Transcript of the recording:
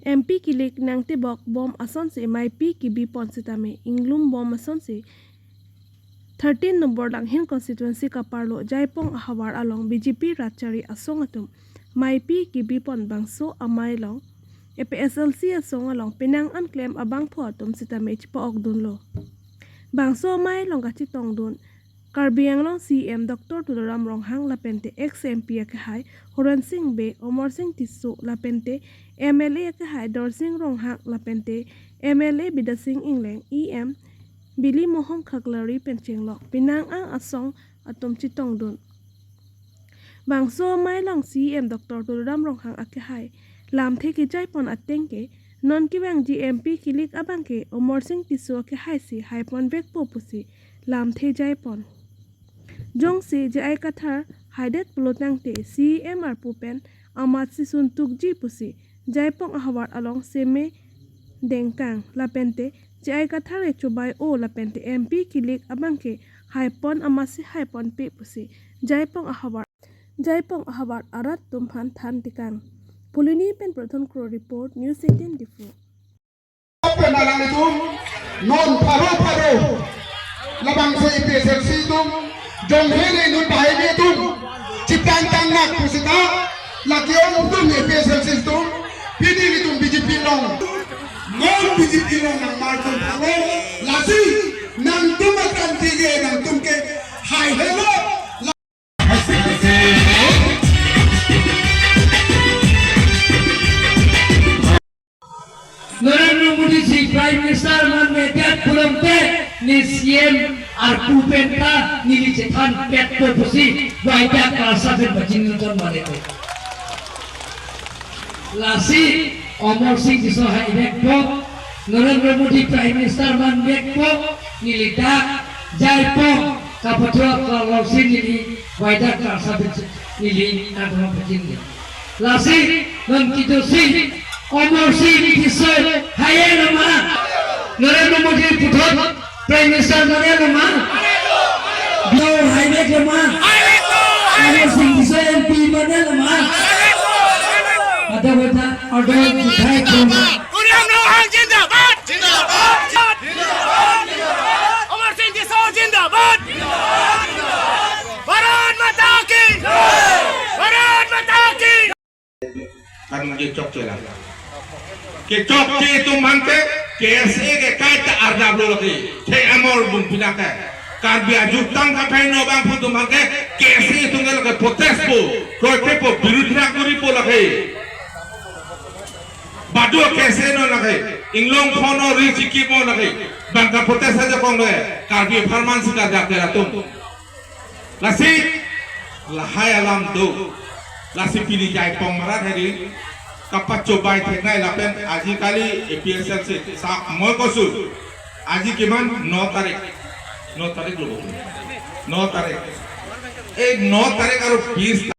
MP kilik nangte bok bom ason se MIP ki bi ponsita में इंग्लुम बम ason se 13 number langhin constituency ka parlo jaipong ahawar along BJP rachari asong atum MIP ki bi pon bangso amai long APSLC asong along pinang an claim abang pho atum sita me chpo okdun lo bangso mai long ga chi tong dun Karbiang long CM Dr. Tuloram Ronghang lapente ex-MP ke hai Horan Singh Be Omar Singh Tisu lapente MLA ke hai Dor Singh Ronghang lapente MLA Bida Singh Ingleng EM Billy Mohom Khaklari pencheng lok pinang ang asong atom chitong dun bangso mai long CM Dr. Tuloram Ronghang ake hai lam the ki jai pon ateng ke non ki bang GMP kilik abang ke Omar Singh Tisu ke hai si hai pon vek po pusi lam the jai pon Jong si jai kathar haidet pelotang te CMR pupen amat si suntuk ji pusi jaipong ahawar along seme dengkang lapente jai kathar e chubai o lapente MP kilik abangke haipon amasi haipon pe pusi jaipong ahawar arat tumhan than tikang pulini pen pratham kro report news 18 difu penalang itu non paro labang se PSLC tum jong hele nun bai be tum ciptaan tangnak pusita lakion tum PSLC tum pidi tum BJP long non BJP long nang marton palo lasi nang tum akan tige nang tum ke hai hello Narendra Modi ji Prime Minister man में त्याग पुरमते निस्यम आर्पुपेंटा नीली चेतान पेट को pussy वाइटा Kasa से बचिंग नजर मारे थे लासी अमर सिंह जिसो है इधर को Narendra Modi prime minister man में को नीली टा जाइपो कापथुआ कालोसी नीली वाइटा कासा से नीली नाटो बचिंग लासी नन की तो सी Omar Singh Tisu haye nama Narendra Modi puthot Prime Minister mane nama Gyo haye nama Omar Singh Tisu MP mane nama ada bata order uthai koma Guriam Rohang Jindabad Omar Singh Tisu Jindabad Bharat Mata ki Bharat Mata ki kan ye chok chela ke chok ke tum mangke KSA ke kaita arda blo lagi the amor bung pinaka kan bia jutang ka phaino bang phu tum mangke KSA tungal ke protest po kote po birudha kuri po lagi badu KSA no lagi inglong phono richiki po lagi bang ka protest aja kong le kan bia farman sika jakera tum lasi lahai alam do lasi pilih jai pemarat hari kapat cobai tenai lapen aji kali APSLC sak moi kosu aji kiman 9 tarik lo 9 tarik 9 tarik 9 tarik aro 20